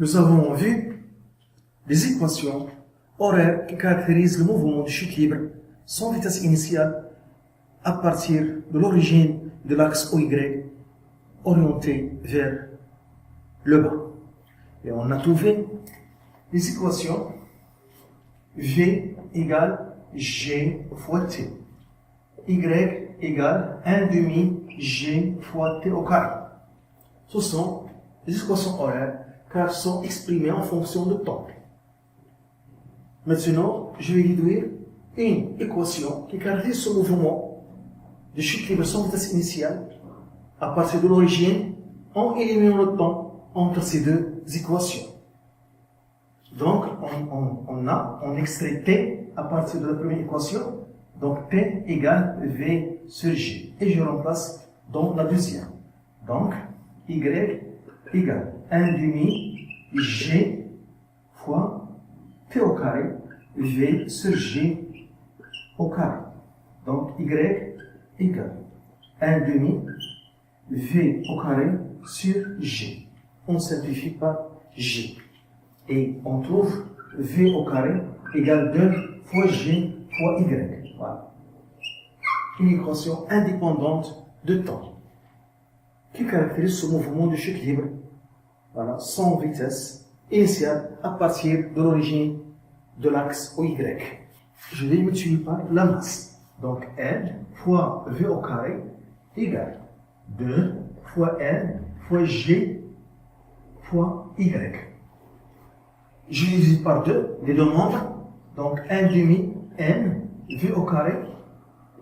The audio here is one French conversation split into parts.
Nous avons vu les équations horaires qui caractérisent le mouvement de chute libre sans vitesse initiale à partir de l'origine de l'axe OY orienté vers le bas. Et on a trouvé les équations V égale G fois T, Y égale 1 demi G fois T au carré. Ce sont les équations horaires car elles sont exprimées en fonction de temps. Maintenant, je vais déduire une équation qui caractérise ce mouvement de chute libre sans vitesse initiale à partir de l'origine en éliminant le temps entre ces deux équations. Donc, on extrait T à partir de la première équation, donc T égale V sur G. Et je remplace dans la deuxième. Donc, Y égale 1 demi G fois T au carré, V sur G au carré. Donc, Y égale 1 demi V au carré sur G. On simplifie par G. Et on trouve V au carré égale 2 fois G fois Y. Voilà. Une équation indépendante de temps qui caractérise ce mouvement de chute libre, voilà, sans vitesse initiale à partir de l'origine de l'axe OY. Je vais multiplier par la masse. Donc N fois V au carré égale 2 fois N fois G fois Y. Je divise par 2 les deux membres. Donc 1 demi N V au carré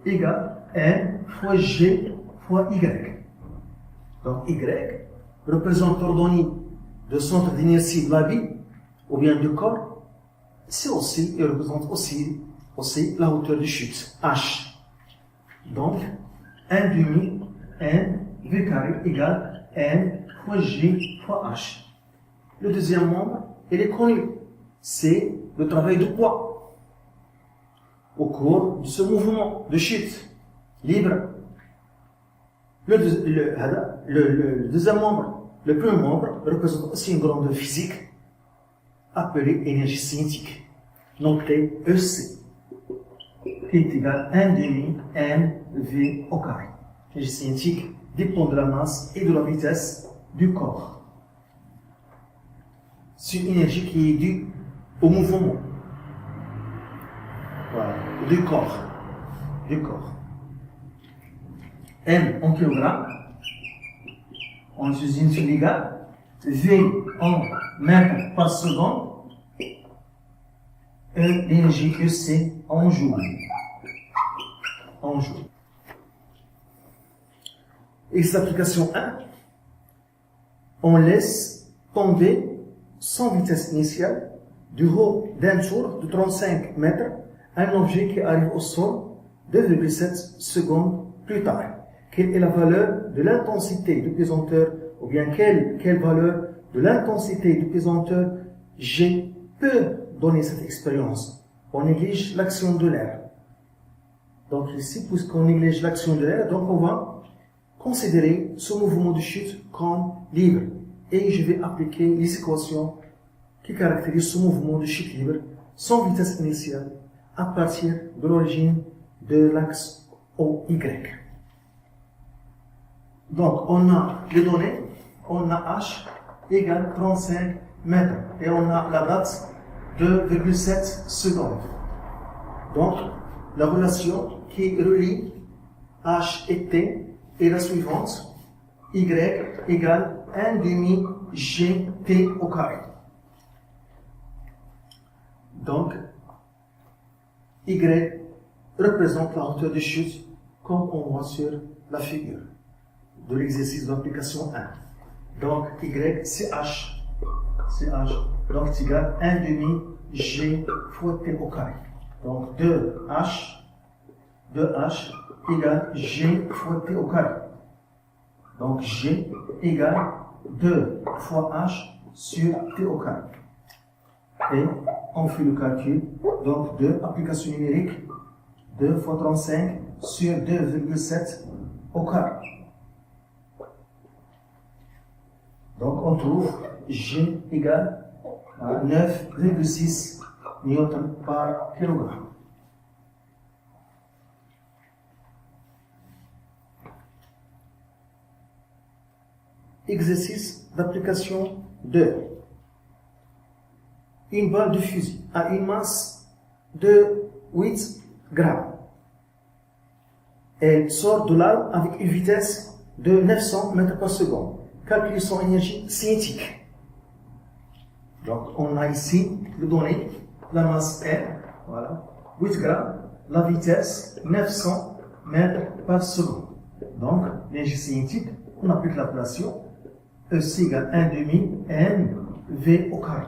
égale N fois G fois Y. Donc Y représente l'ordonnée de centre d'inertie de la vie ou bien du corps. C'est aussi, il représente aussi la hauteur de chute, H. Donc 1 demi N V carré égale N fois G fois H. Le deuxième membre, il est connu. C'est le travail de poids au cours de ce mouvement de chute libre. Le deuxième membre, le premier membre, représente aussi une grandeur physique appelée énergie cinétique, notée EC, qui est égale 1 demi NV au carré. L'énergie cinétique dépend de la masse et de la vitesse du corps. C'est une énergie qui est due au mouvement. Voilà, du corps. M en kilogrammes, en usine sur l'égal, V en mètres par seconde, et l'énergie EC en joule. Et cette application 1, on laisse tomber sans vitesse initiale du haut d'un tour de 35 mètres un objet qui arrive au sol 2,7 secondes plus tard. Quelle est la valeur de l'intensité du pesanteur ou bien quelle valeur de l'intensité du pesanteur G peut donner cette expérience? On néglige l'action de l'air. Donc ici, puisqu'on néglige l'action de l'air, donc on va considérer ce mouvement de chute comme libre. Et je vais appliquer les équations qui caractérisent ce mouvement de chute libre sans vitesse initiale à partir de l'origine de l'axe OY. Donc on a les données, on a H égale 35 mètres et on a la date 2,7 secondes. Donc la relation qui relie H et T est la suivante: Y égale 1 demi GT au carré. Donc, Y représente la hauteur de chute comme on voit sur la figure de l'exercice d'application 1. Donc, Y c'est H. Donc, c'est égal 1 demi G fois T au carré. Donc, 2H égale G fois T au carré. Donc, G égale 2 fois H sur T au carré. Et on fait le calcul. Donc, 2, application numérique, 2 fois 35 sur 2,7 au carré. Donc, on trouve G égale à 9,6 newtons par kilogramme. Exercice d'application 2. Une balle de fusil a une masse de 8 grammes. Elle sort de l'arme avec une vitesse de 900 mètres par seconde. Calculer son énergie cinétique. Donc, on a ici le donné, la masse R, voilà, 8 grammes, la vitesse 900 mètres par seconde. Donc, l'énergie cinétique, on applique la relation EC égale 1 demi mv au carré.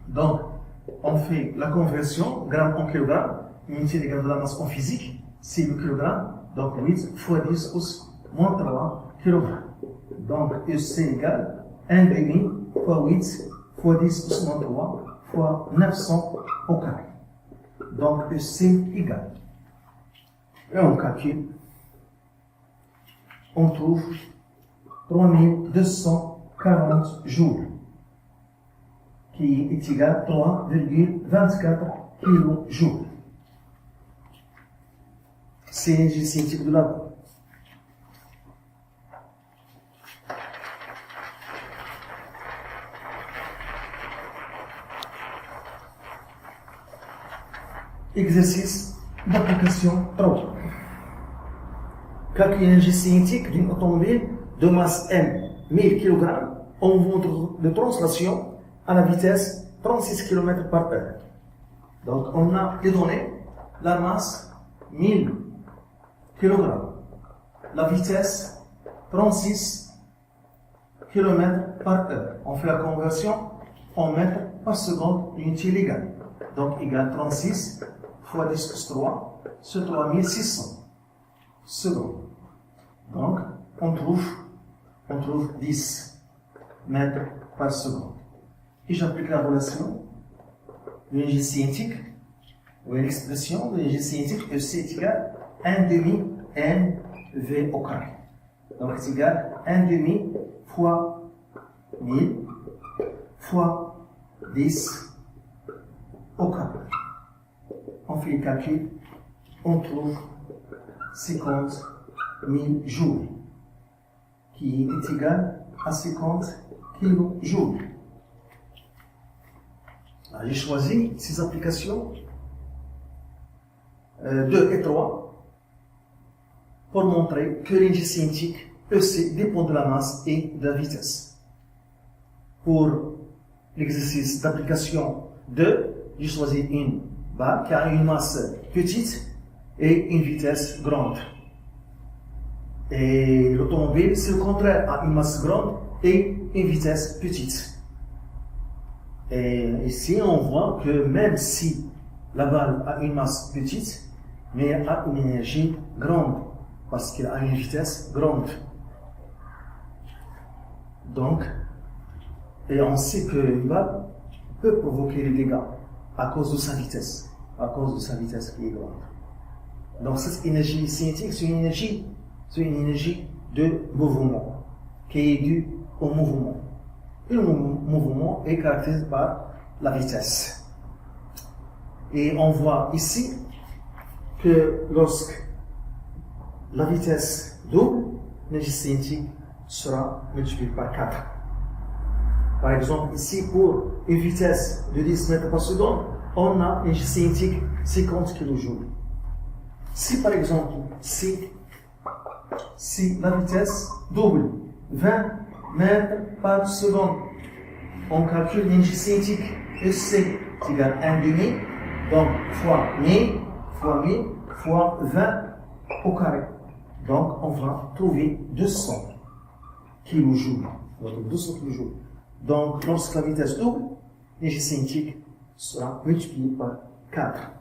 Donc, on fait la conversion, gramme en kilogramme, unité égale de la masse en physique, c'est le kilogramme, donc 8 fois 10 pouces moins 3 kg. Donc, EC égale 1 demi fois 8 fois 10 pouces moins 3 fois 900 au carré. Donc, EC égale. Et on calcule, on trouve 3240 joules, qui est égal à 3,24 kJ. C'est l'énergie cinétique de la balle. Exercice d'application 3. Calculer l'énergie cinétique d'une automobile de masse M, 1000 kg, en mouvement de translation à la vitesse 36 km par heure. Donc, on a les données, la masse 1000 kg, la vitesse 36 km par heure. On fait la conversion en mètres par seconde, unité légale. Donc, égale 36 fois 10 plus 3 sur 3600 secondes. Donc, on trouve 10 mètres par seconde. Et j'applique la relation de l'énergie cinétique, ou l'expression de l'énergie cinétique, EC est égal à 1 demi mv au carré. Donc c'est égal à 1 demi fois 1000 fois 10 au carré. On fait le calcul, on trouve 50 000 joules, qui est égal à 50 kJ. J'ai choisi ces applications 2 et 3 pour montrer que l'énergie cinétique EC dépend de la masse et de la vitesse. Pour l'exercice d'application 2, j'ai choisi une balle qui a une masse petite et une vitesse grande. Et l'automobile, c'est le contraire, a une masse grande et une vitesse petite. Et ici, on voit que même si la balle a une masse petite, mais elle a une énergie grande, parce qu'elle a une vitesse grande. Donc, et on sait qu'une balle peut provoquer des dégâts à cause de sa vitesse qui est grande. Donc, cette énergie cinétique, c'est une énergie de mouvement, qui est due au mouvement. Et le mouvement est caractérisé par la vitesse. Et on voit ici que lorsque la vitesse double, l'énergie cinétique sera multipliée par 4. Par exemple, ici, pour une vitesse de 10 mètres par seconde, on a l'énergie cinétique 50 kJ. Si par exemple, si la vitesse double, 20 mètres par seconde, on calcule l'énergie cinétique EC égale 1 demi, donc fois 1000 fois 20 au carré. Donc on va trouver 200 kJ. Donc lorsque la vitesse double, l'énergie cinétique sera multipliée par 4.